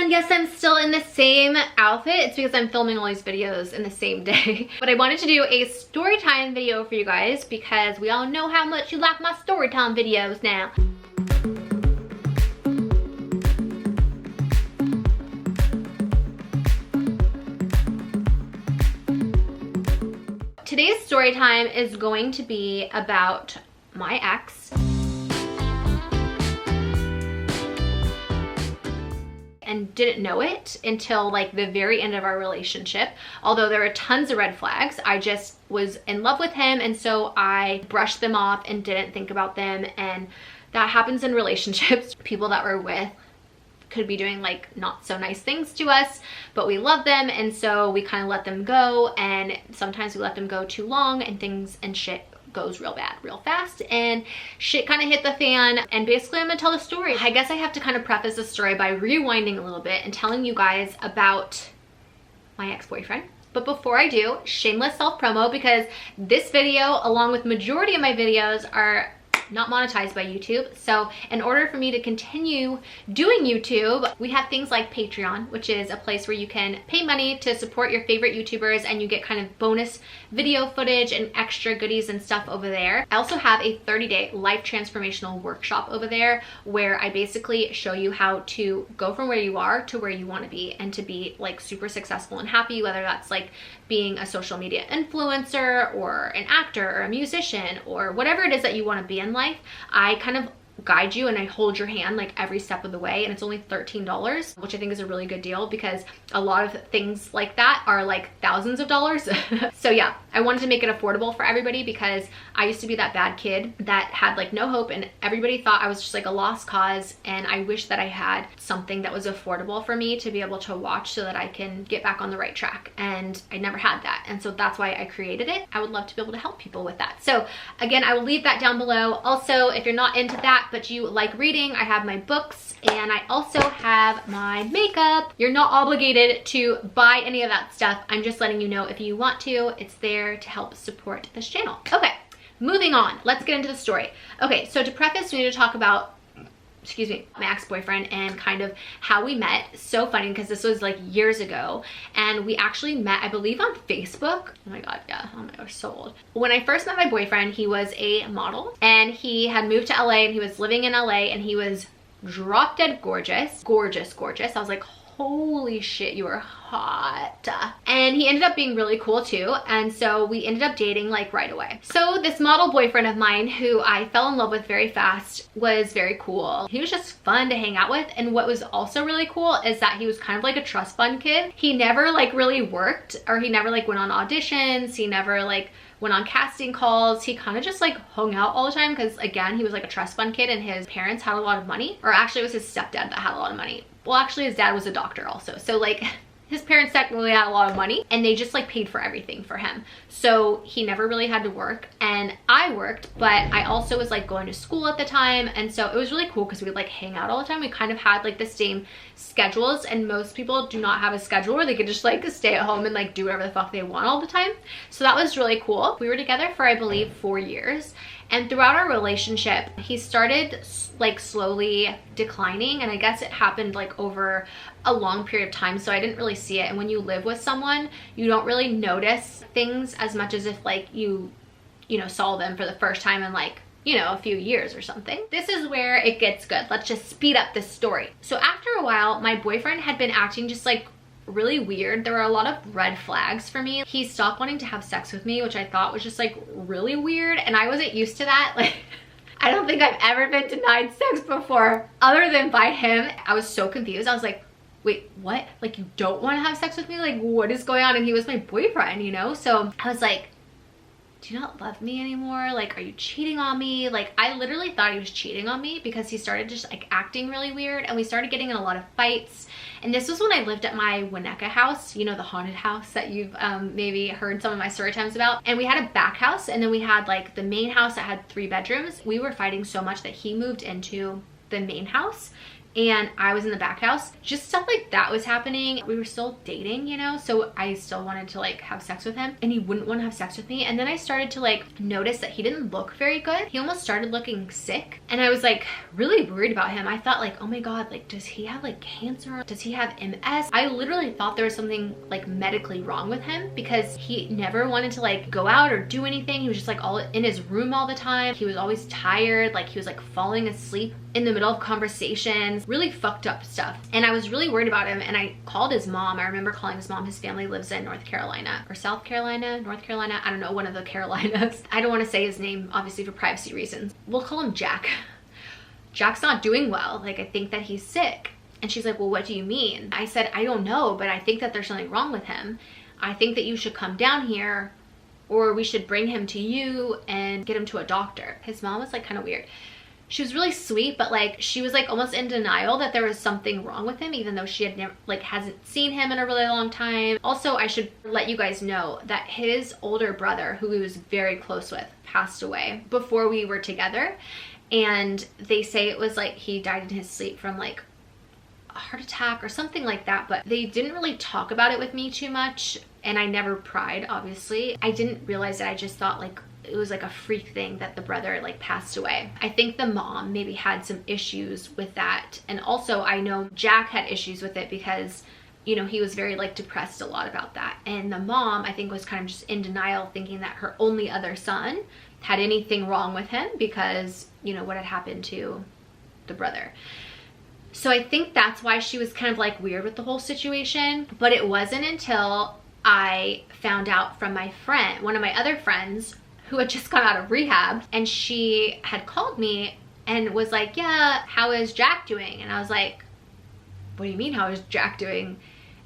And yes, I'm still in the same outfit. It's because I'm filming all these videos in the same day. But I wanted to do a story time video for you guys because we all know how much you like my story time videos now. Today's story time is going to be about my ex. And didn't know it until like the very end of our relationship. Although there were tons of red flags, I just was in love with him, and so I brushed them off and didn't think about them. And that happens in relationships. People that we're with could be doing like not so nice things to us, but we love them, and so we kind of let them go. And sometimes we let them go too long, and things and shit goes real bad real fast, and shit kind of hit the fan. And basically I'm gonna tell the story. I guess I have to kind of preface the story by rewinding a little bit and telling you guys about my ex-boyfriend. But before I do, shameless self promo, because this video, along with majority of my videos, are not monetized by YouTube. So in order for me to continue doing YouTube, we have things like Patreon, which is a place where you can pay money to support your favorite YouTubers, and you get kind of bonus video footage and extra goodies and stuff over there. I also have a 30-day life transformational workshop over there where I basically show you how to go from where you are to where you want to be, and to be like super successful and happy, whether that's like being a social media influencer or an actor or a musician or whatever it is that you want to be in life. I kind of guide you and I hold your hand like every step of the way, and it's only $13, which I think is a really good deal because a lot of things like that are like thousands of dollars. So yeah, I wanted to make it affordable for everybody because I used to be that bad kid that had like no hope, and everybody thought I was just like a lost cause, and I wish that I had something that was affordable for me to be able to watch so that I can get back on the right track, and I never had that, and so that's why I created it. I would love to be able to help people with that. So again, I will leave that down below. Also, if you're not into that but you like reading, I have my books, and I also have my makeup. You're not obligated to buy any of that stuff. I'm just letting you know if you want to. It's there to help support this channel. Okay, moving on. Let's get into the story. Okay, so to preface, we need to talk about, excuse me, my ex-boyfriend and kind of how we met. So funny because this was like years ago, and we actually met, I believe, on Facebook. Oh my god, yeah, oh my gosh, so old. When I first met my boyfriend, he was a model, and he had moved to LA, and he was living in LA, and he was drop dead gorgeous. Gorgeous, gorgeous. I was like, holy shit, you are hot. And he ended up being really cool too, and so we ended up dating like right away. So this model boyfriend of mine, who I fell in love with very fast, was very cool. He was just fun to hang out with, and what was also really cool is that he was kind of like a trust fund kid. He never like really worked, or he never like went on auditions, he never like went on casting calls. He kind of just like hung out all the time because, again, he was like a trust fund kid, and his parents had a lot of money, or actually it was his stepdad that had a lot of money. Well, actually his dad was a doctor also, so like his parents technically had a lot of money, and they just like paid for everything for him. So he never really had to work, and I worked, but I also was like going to school at the time, and so it was really cool because we would like hang out all the time. We kind of had like the same schedules, and most people do not have a schedule where they could just like stay at home and like do whatever the fuck they want all the time. So that was really cool. We were together for, I believe, 4 years. And throughout our relationship, he started like slowly declining, and I guess it happened like over a long period of time, so I didn't really see it. And when you live with someone, you don't really notice things as much as if like you know, saw them for the first time in like, you know, a few years or something. This is where it gets good. Let's just speed up this story. So after a while, my boyfriend had been acting just like really weird. There were a lot of red flags for me. He stopped wanting to have sex with me, which I thought was just like really weird, and I wasn't used to that. Like, I don't think I've ever been denied sex before other than by him. I was so confused. I was like, wait, what? Like, you don't want to have sex with me? Like, what is going on? And he was my boyfriend, you know? So I was like, do you not love me anymore? Like, are you cheating on me? Like, I literally thought he was cheating on me because he started just like acting really weird, and we started getting in a lot of fights. And this was when I lived at my Winnetka house, you know, the haunted house that you've maybe heard some of my story times about. And we had a back house, and then we had like the main house that had 3 bedrooms. We were fighting so much that he moved into the main house and I was in the back house. Just stuff like that was happening. We were still dating, you know, so I still wanted to like have sex with him, and he wouldn't want to have sex with me. And then I started to like notice that he didn't look very good. He almost started looking sick, and I was like really worried about him. I thought like, oh my god, like does he have like cancer? Does he have MS? I literally thought there was something like medically wrong with him, because he never wanted to like go out or do anything. He was just like all in his room all the time. He was always tired, like he was like falling asleep in the middle of conversations, really fucked up stuff. And I was really worried about him, and I called his mom. I remember calling his mom. His family lives in North Carolina or South Carolina, North Carolina, I don't know, one of the Carolinas. I don't want to say his name, obviously, for privacy reasons. We'll call him Jack. Jack's not doing well. Like, I think that he's sick. And she's like, well, what do you mean? I said, I don't know, but I think that there's something wrong with him. I think that you should come down here, or we should bring him to you and get him to a doctor. His mom was like kind of weird. She was really sweet, but like she was like almost in denial that there was something wrong with him, even though she had never, like, hasn't seen him in a really long time. Also, I should let you guys know that his older brother, who he was very close with, passed away before we were together. And they say it was like he died in his sleep from like a heart attack or something like that, but they didn't really talk about it with me too much, and I never pried, obviously. I didn't realize it. I just thought like it was like a freak thing that the brother like passed away. I think the mom maybe had some issues with that, and also I know Jack had issues with it because, you know, he was very like depressed a lot about that. And the mom, I think, was kind of just in denial, thinking that her only other son had anything wrong with him because, you know, what had happened to the brother. So I think that's why she was kind of like weird with the whole situation. But it wasn't until I found out from my friend, one of my other friends, who had just got out of rehab, and she had called me and was like, yeah, how is Jack doing? And I was like, what do you mean, how is Jack doing?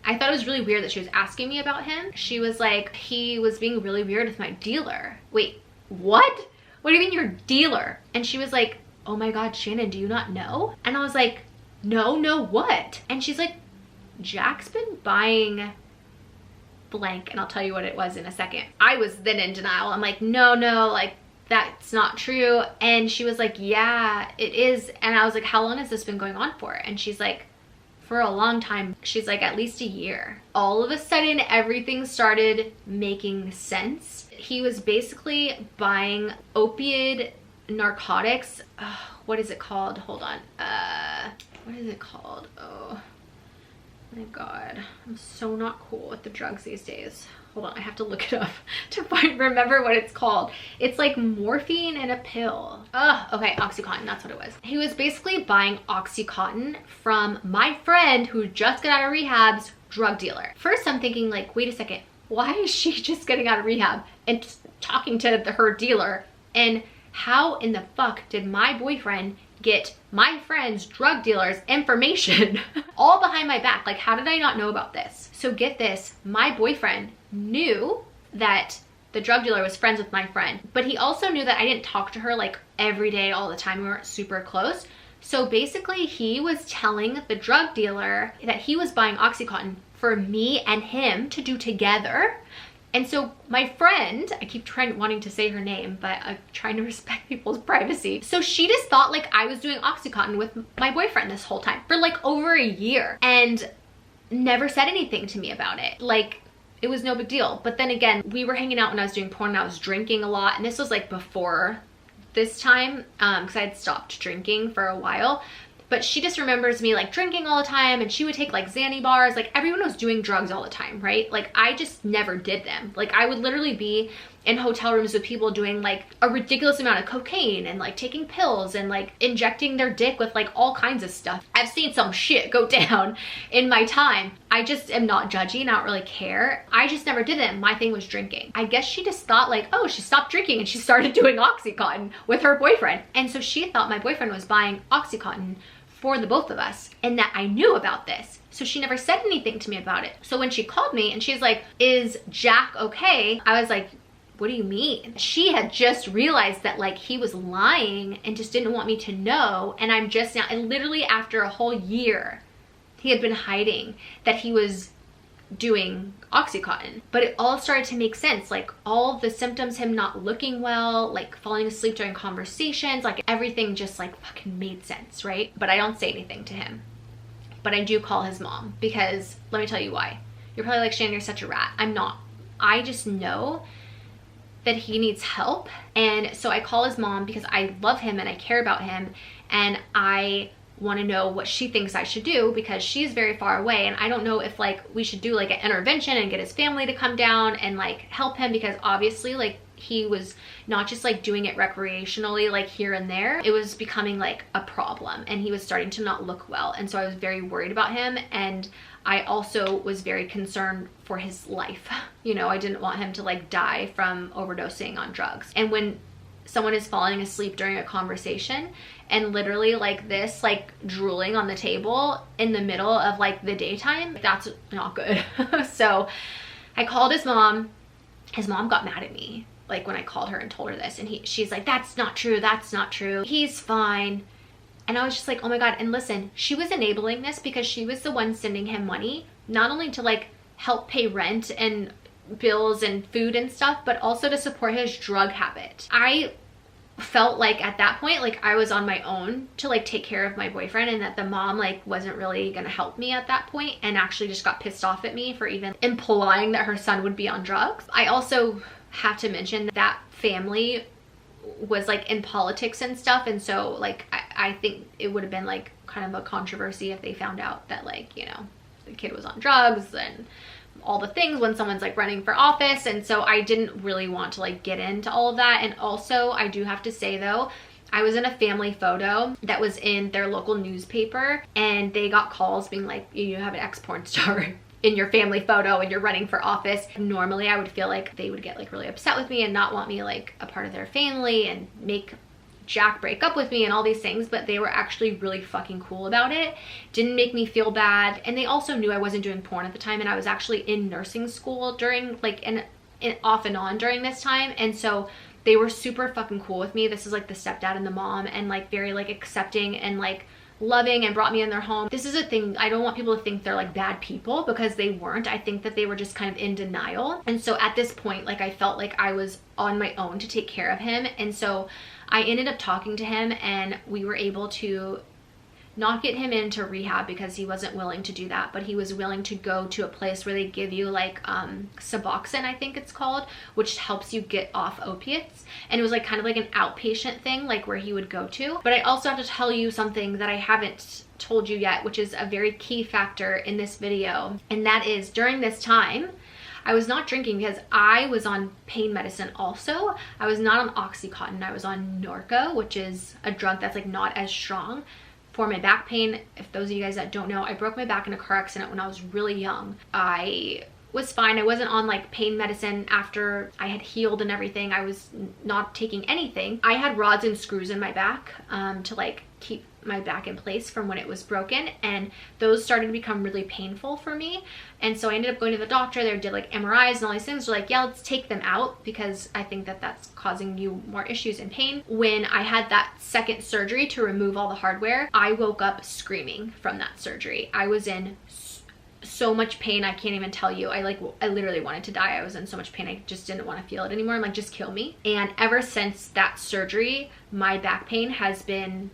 I thought it was really weird that she was asking me about him. She was like, he was being really weird with my dealer. Wait, what? What do you mean your dealer? And she was like, oh my god, Shannon, do you not know? And I was like, no, what? And she's like, Jack's been buying blank, and I'll tell you what it was in a second. I was then in denial. I'm like, no, like that's not true. And she was like, yeah, it is. And I was like, how long has this been going on for? And she's like, for a long time. She's like, at least a year. All of a sudden, everything started making sense. He was basically buying opiate narcotics. What is it called? Hold on. What is it called? Oh my god, I'm so not cool with the drugs these days. Hold on, I have to look it up to remember what it's called. It's like morphine in a pill. Okay, Oxycontin, that's what it was. He was basically buying Oxycontin from my friend who just got out of rehab's drug dealer. First, I'm thinking like, wait a second, why is she just getting out of rehab and talking to her dealer? And how in the fuck did my boyfriend get my friend's drug dealer's information all behind my back? Like, how did I not know about this? So get this, my boyfriend knew that the drug dealer was friends with my friend, but he also knew that I didn't talk to her like every day all the time. We weren't super close. So basically he was telling the drug dealer that he was buying Oxycontin for me and him to do together. And so my friend, I keep wanting to say her name, but I'm trying to respect people's privacy. So she just thought like I was doing Oxycontin with my boyfriend this whole time for like over a year, and never said anything to me about it. Like, it was no big deal. But then again, we were hanging out when I was doing porn, and I was drinking a lot. And this was like before this time, because I had stopped drinking for a while. But she just remembers me like drinking all the time, and she would take like Xanny bars. Like, everyone was doing drugs all the time, right? Like, I just never did them. Like, I would literally be in hotel rooms with people doing like a ridiculous amount of cocaine and like taking pills and like injecting their dick with like all kinds of stuff. I've seen some shit go down in my time. I just am not judgy and I don't really care. I just never did it. My thing was drinking. I guess she just thought like, oh, she stopped drinking and she started doing Oxycontin with her boyfriend. And so she thought my boyfriend was buying Oxycontin for the both of us, and that I knew about this. So she never said anything to me about it. So when she called me and she's like, is Jack okay? I was like, what do you mean? She had just realized that like he was lying and just didn't want me to know. And I'm just now, and literally after a whole year, he had been hiding that he was doing Oxycontin. But it all started to make sense. Like all the symptoms, him not looking well, like falling asleep during conversations, like everything just like fucking made sense, right? But I don't say anything to him. But I do call his mom, because let me tell you why. You're probably like, Shannon, you're such a rat. I'm not. I just know that he needs help. And so I call his mom because I love him and I care about him, and I want to know what she thinks I should do, because she's very far away, and I don't know if like we should do like an intervention and get his family to come down and like help him, because obviously like he was not just like doing it recreationally, like here and there. It was becoming like a problem, and he was starting to not look well. And so I was very worried about him, and I also was very concerned for his life. You know, I didn't want him to like die from overdosing on drugs. And when someone is falling asleep during a conversation and literally like this, like drooling on the table in the middle of like the daytime, that's not good. So I called his mom. His mom got mad at me, like when I called her and told her this, and she's like, that's not true, that's not true, he's fine. And I was just like, oh my God. And listen, she was enabling this because she was the one sending him money, not only to like help pay rent and bills and food and stuff, but also to support his drug habit. I felt like at that point, like I was on my own to like take care of my boyfriend, and that the mom like wasn't really gonna help me at that point, and actually just got pissed off at me for even implying that her son would be on drugs. I also have to mention that family was like in politics and stuff, and so like I think it would have been like kind of a controversy if they found out that like, you know, the kid was on drugs and all the things when someone's like running for office. And so I didn't really want to like get into all of that. And also I do have to say though, I was in a family photo that was in their local newspaper, and they got calls being like, you have an ex-porn star in your family photo and you're running for office. Normally I would feel like they would get like really upset with me and not want me like a part of their family and make Jack break up with me and all these things, but they were actually really fucking cool about it. Didn't make me feel bad. And they also knew I wasn't doing porn at the time, and I was actually in nursing school during like in off and on during this time. And so they were super fucking cool with me. This is like the stepdad and the mom, and like very like accepting and like loving, and brought me in their home. This is a thing, I don't want people to think they're like bad people, because they weren't. I think that they were just kind of in denial. And so at this point, like I felt like I was on my own to take care of him. And so I ended up talking to him, and we were able to not get him into rehab because he wasn't willing to do that, but he was willing to go to a place where they give you like Suboxone, I think it's called, which helps you get off opiates. And it was like kind of like an outpatient thing, like where he would go to. But I also have to tell you something that I haven't told you yet, which is a very key factor in this video. And that is, during this time, I was not drinking because I was on pain medicine also. I was not on Oxycontin. I was on Norco, which is a drug that's like not as strong for my back pain. If those of you guys that don't know, I broke my back in a car accident when I was really young. I was fine. I wasn't on like pain medicine after I had healed and everything. I was not taking anything. I had rods and screws in my back to like keep my back in place from when it was broken, and those started to become really painful for me. And so I ended up going to the doctor. They did like MRIs and all these things. They're like, yeah, let's take them out because I think that that's causing you more issues and pain. When I had that second surgery to remove all the hardware, I woke up screaming from that surgery. I was in so much pain, I can't even tell you. I literally wanted to die. I was in so much pain, I just didn't want to feel it anymore. I'm like, just kill me. And ever since that surgery, my back pain has been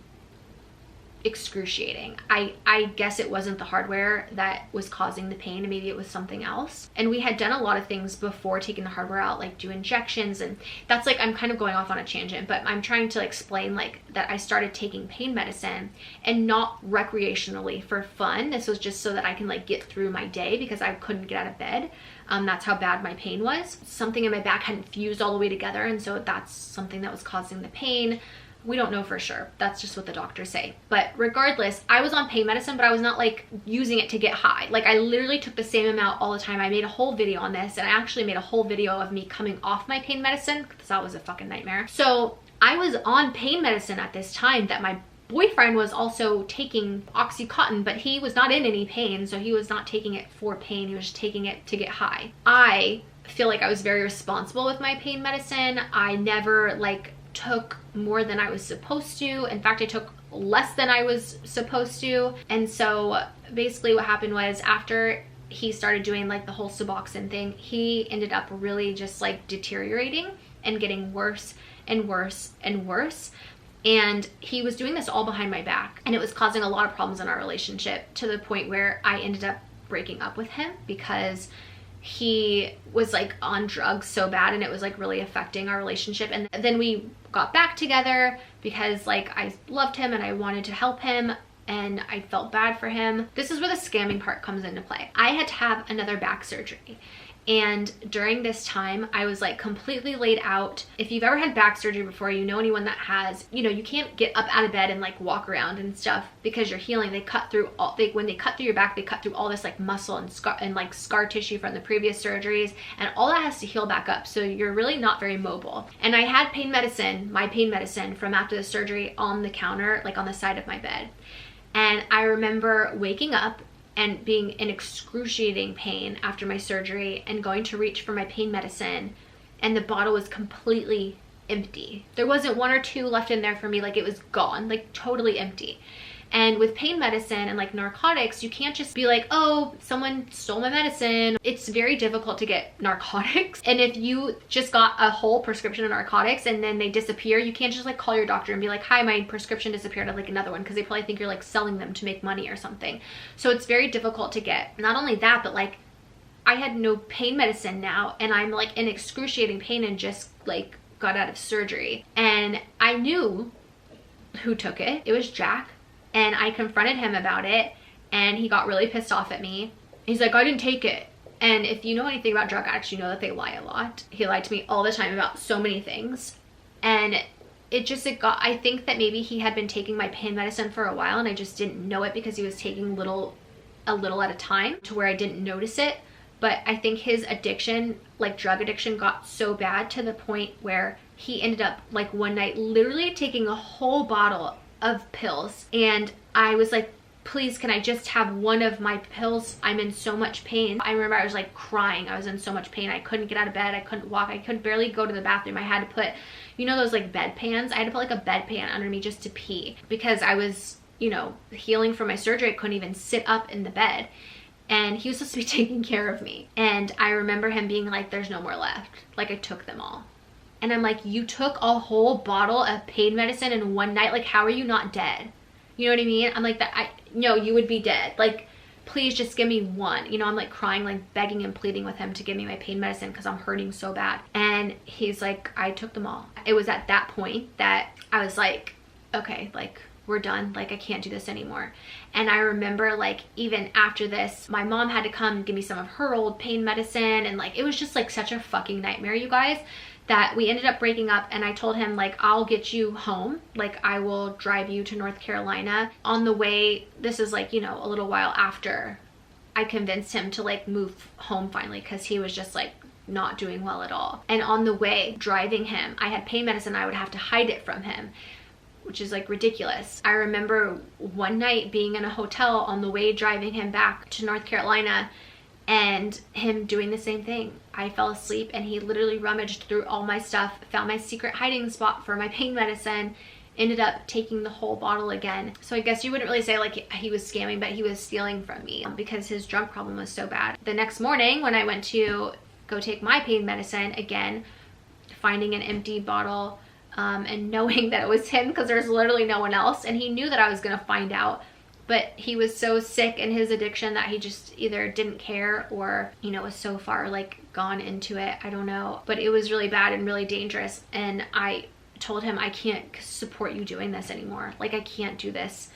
excruciating. I guess it wasn't the hardware that was causing the pain, maybe it was something else. And we had done a lot of things before taking the hardware out, like do injections, and that's like, I'm kind of going off on a tangent, but I'm trying to explain like that I started taking pain medicine, and not recreationally for fun. This was just so that I can like get through my day because I couldn't get out of bed. That's how bad my pain was. Something in my back hadn't fused all the way together, and so that's something that was causing the pain. We don't know for sure. That's just what the doctors say. But regardless, I was on pain medicine, but I was not like using it to get high. Like I literally took the same amount all the time. I made a whole video on this, and I actually made a whole video of me coming off my pain medicine because that was a fucking nightmare. So I was on pain medicine at this time that my boyfriend was also taking Oxycontin, but he was not in any pain, so he was not taking it for pain. He was just taking it to get high. I feel like I was very responsible with my pain medicine. I never like took more than I was supposed to. In fact, I took less than I was supposed to. And so basically what happened was, after he started doing like the whole Suboxone thing, he ended up really just like deteriorating and getting worse and worse and worse. And he was doing this all behind my back, and it was causing a lot of problems in our relationship, to the point where I ended up breaking up with him because he was like on drugs so bad, and it was like really affecting our relationship. And then we got back together because like I loved him and I wanted to help him, and I felt bad for him. This is where the scamming part comes into play. I had to have another back surgery. And during this time, I was like completely laid out. If you've ever had back surgery before, you know anyone that has, you know, you can't get up out of bed and like walk around and stuff because you're healing. They cut through all, when they cut through your back, they cut through all this like muscle and scar tissue from the previous surgeries, and all that has to heal back up. So you're really not very mobile. And I had pain medicine, my pain medicine from after the surgery, on the counter, like on the side of my bed. And I remember waking up and being in excruciating pain after my surgery and going to reach for my pain medicine, and the bottle was completely empty. There wasn't one or two left in there for me. Like, it was gone, like totally empty. And with pain medicine and like narcotics, you can't just be like, oh, someone stole my medicine. It's very difficult to get narcotics. And if you just got a whole prescription of narcotics and then they disappear, you can't just like call your doctor and be like, hi, my prescription disappeared, I'd like another one, because they probably think you're like selling them to make money or something. So it's very difficult to get. Not only that, but like I had no pain medicine now, and I'm like in excruciating pain and just like got out of surgery. And I knew who took it. It was Jack. And I confronted him about it, and he got really pissed off at me. He's like, I didn't take it. And if you know anything about drug addicts, you know that they lie a lot. He lied to me all the time about so many things. And I think that maybe he had been taking my pain medicine for a while, and I just didn't know it because he was taking a little at a time, to where I didn't notice it. But I think his addiction, like drug addiction, got so bad to the point where he ended up like one night literally taking a whole bottle of pills. And I was like, please, can I just have one of my pills? I'm in so much pain. I remember I was like crying. I was in so much pain. I couldn't get out of bed. I couldn't walk. I could barely go to the bathroom. I had to put, you know, those like bedpans? I had to put like a bedpan under me just to pee, because I was, you know, healing from my surgery. I couldn't even sit up in the bed. And he was supposed to be taking care of me. And I remember him being like, there's no more left. Like, I took them all. And I'm like, you took a whole bottle of pain medicine in one night? Like, how are you not dead? You know what I mean? I'm like, no, you would be dead. Like, please just give me one. You know, I'm like crying, like begging and pleading with him to give me my pain medicine because I'm hurting so bad. And he's like, I took them all. It was at that point that I was like, okay, like, we're done. Like, I can't do this anymore. And I remember, like, even after this, my mom had to come and give me some of her old pain medicine. And like, it was just like such a fucking nightmare, you guys, that we ended up breaking up. And I told him, like, I'll get you home. Like, I will drive you to North Carolina. On the way, this is like, you know, a little while after I convinced him to like move home finally, because he was just like not doing well at all. And on the way, driving him, I had pain medicine. I would have to hide it from him, which is like ridiculous. I remember one night being in a hotel on the way driving him back to North Carolina, and him doing the same thing. I fell asleep and he literally rummaged through all my stuff, found my secret hiding spot for my pain medicine, ended up taking the whole bottle again. So I guess you wouldn't really say like he was scamming, but he was stealing from me because his drug problem was so bad. The next morning when I went to go take my pain medicine again, finding an empty bottle, and knowing that it was him, because there's literally no one else, and he knew that I was gonna find out, but he was so sick in his addiction that he just either didn't care or, you know, was so far like gone into it. I don't know, but it was really bad and really dangerous. And I told him, I can't support you doing this anymore. Like, I can't do this.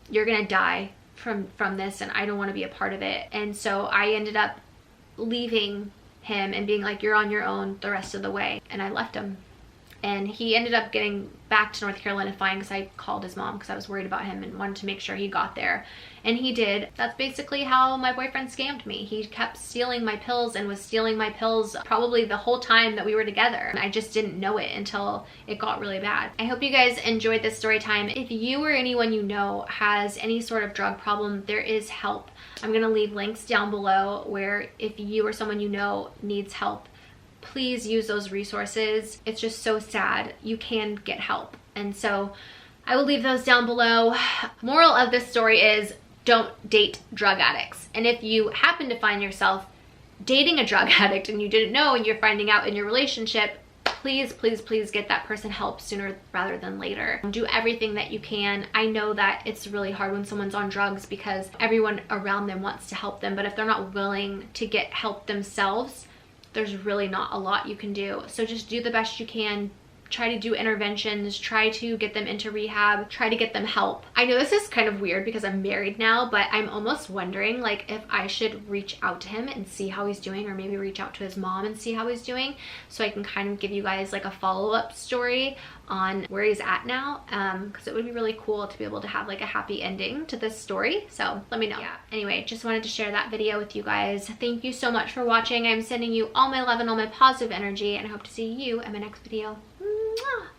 You're gonna die from this, and I don't want to be a part of it. And so I ended up leaving him and being like, you're on your own the rest of the way. And I left him. And he ended up getting back to North Carolina fine, because I called his mom because I was worried about him and wanted to make sure he got there. And he did. That's basically how my boyfriend scammed me. He kept stealing my pills and was stealing my pills probably the whole time that we were together. And I just didn't know it until it got really bad. I hope you guys enjoyed this story time. If you or anyone you know has any sort of drug problem, there is help. I'm going to leave links down below where if you or someone you know needs help, please use those resources. It's just so sad. You can get help. And so I will leave those down below. Moral of this story is, don't date drug addicts. And if you happen to find yourself dating a drug addict and you didn't know and you're finding out in your relationship, please, please, please get that person help sooner rather than later. Do everything that you can. I know that it's really hard when someone's on drugs because everyone around them wants to help them, but if they're not willing to get help themselves, there's really not a lot you can do. So just do the best you can. Try to do interventions, try to get them into rehab, try to get them help. I know this is kind of weird because I'm married now, but I'm almost wondering like if I should reach out to him and see how he's doing, or maybe reach out to his mom and see how he's doing, so I can kind of give you guys like a follow-up story on where he's at now, because it would be really cool to be able to have like a happy ending to this story. So let me know. Yeah, anyway, just wanted to share that video with you guys. Thank you so much for watching. I'm sending you all my love and all my positive energy, and I hope to see you in my next video. Mwah!